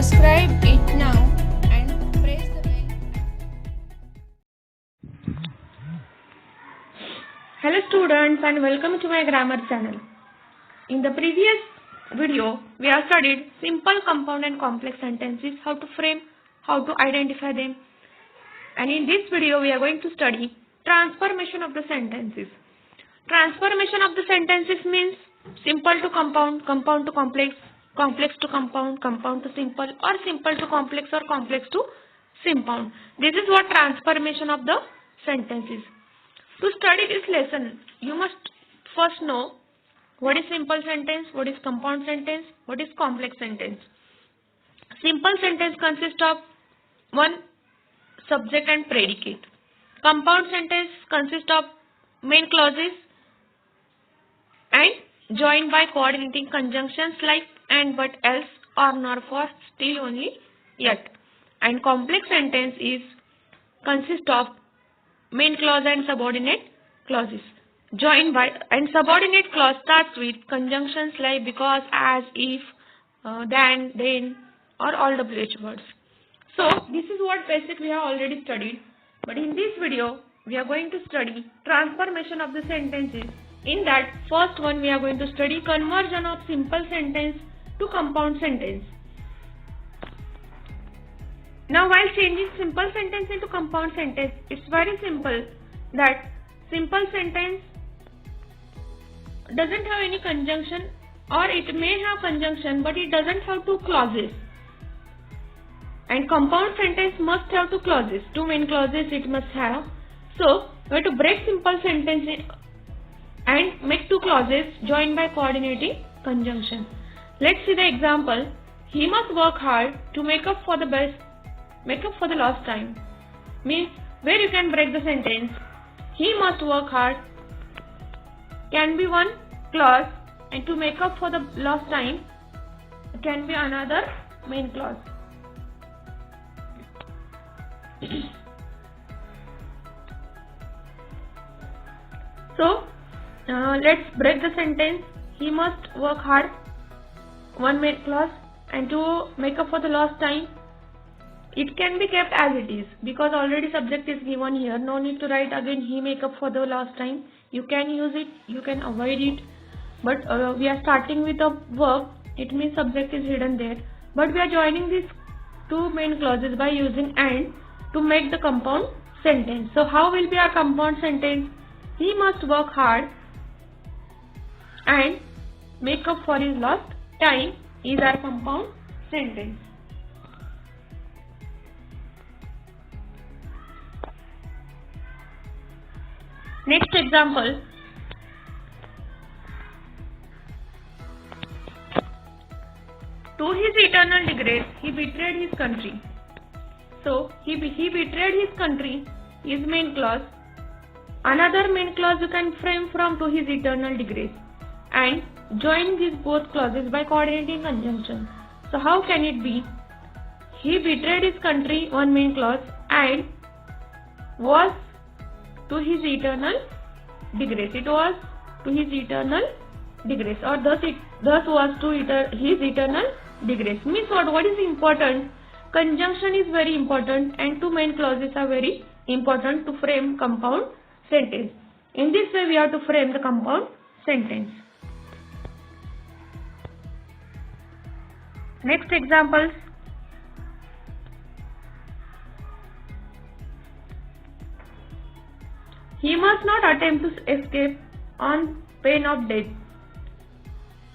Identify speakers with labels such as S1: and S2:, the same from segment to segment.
S1: Subscribe it now and press the bell.
S2: Hello students and welcome to my grammar channel. In the previous video, we have studied simple, compound and complex sentences, how to frame, how to identify them. And in this video, we are going to study transformation of the sentences. Transformation of the sentences means simple to compound, compound to complex, complex to compound, compound to simple, or simple to complex, or complex to simpound. This is what transformation of the sentence is. To study this lesson, you must first know what is simple sentence, what is compound sentence, what is complex sentence. Simple sentence consists of one subject and predicate. Compound sentence consists of main clauses and joined by coordinating conjunctions like and, but, else, or, nor, for, still, only, yet. And complex sentence consists of main clause and subordinate clauses. Joined by, and subordinate clause starts with conjunctions like because, as, if, than, then, or all WH words. So this is what basic we have already studied. But in this video, we are going to study transformation of the sentences. In that, first one we are going to study conversion of simple sentence to compound sentence. Now while changing simple sentence into compound sentence, it's very simple that simple sentence doesn't have any conjunction, or it may have conjunction but it doesn't have two clauses. And compound sentence must have two clauses, two main clauses it must have. So we have to break simple sentence and make two clauses joined by coordinating conjunction. Let's see the example. He must work hard to make up for the lost time. Means where you can break the sentence. He must work hard can be one clause, and to make up for the lost time can be another main clause. So let's break the sentence. He must work hard, one main clause, and to make up for the lost time, it can be kept as it is because already subject is given here. No need to write again he make up for the lost time. You can use it, you can avoid it, but we are starting with a verb. It means subject is hidden there, but we are joining these two main clauses by using and to make the compound sentence. So how will be our compound sentence? He must work hard and make up for his lost time is our compound sentence. Next example. To his eternal disgrace, he betrayed his country. So he betrayed his country is main clause. Another main clause you can frame from to his eternal disgrace and join these both clauses by coordinating conjunction. So how can it be? He betrayed his country, one main clause, and was to his eternal disgrace. It was to his eternal disgrace, or thus was to his eternal disgrace. Means what is important? Conjunction is very important and two main clauses are very important to frame compound sentence. In this way we have to frame the compound sentence. Next examples. He must not attempt to escape on pain of death.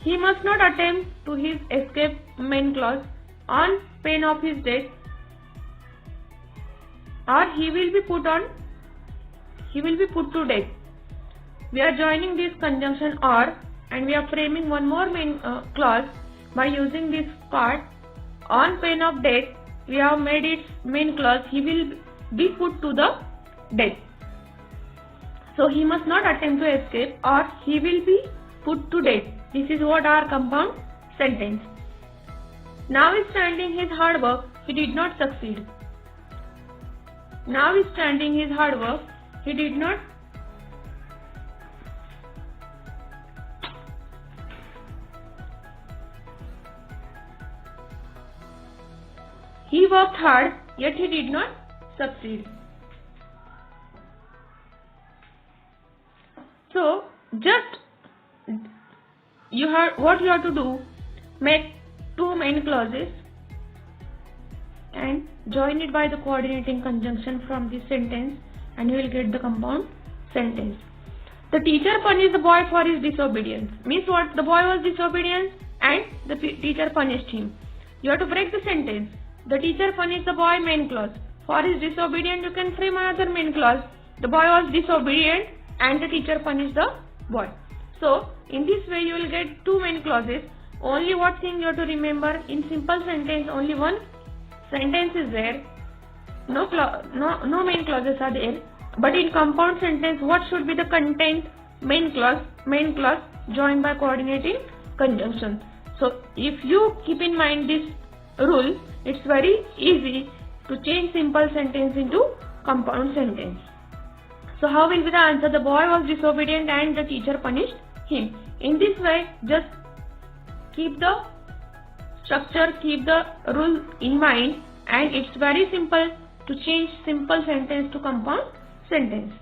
S2: He must not attempt to his escape main clause on pain of his death, or he will be put to death. We are joining this conjunction or, and we are framing one more main clause by using this part. On pain of death, we have made its main clause. He will be put to the death. So he must not attempt to escape, or he will be put to death. This is what our compound sentence. Notwithstanding his hard work, he did not succeed. Notwithstanding his hard work, he did not He worked hard, yet he did not succeed. So, just what you have to do, make two main clauses and join it by the coordinating conjunction from this sentence, and you will get the compound sentence. The teacher punished the boy for his disobedience. Means what? The boy was disobedient and the teacher punished him. You have to break the sentence. The teacher punished the boy, main clause. For his disobedience, you can frame another main clause. The boy was disobedient and the teacher punished the boy. So, in this way you will get two main clauses. Only what thing you have to remember, in simple sentence only one sentence is there. No main clauses are there. But in compound sentence, what should be the content? Main clause joined by coordinating conjunction. So, if you keep in mind this rule, it's very easy to change simple sentence into compound sentence. So, how will be the answer? The boy was disobedient and the teacher punished him. In this way, just keep the structure, keep the rule in mind, and it's very simple to change simple sentence to compound sentence.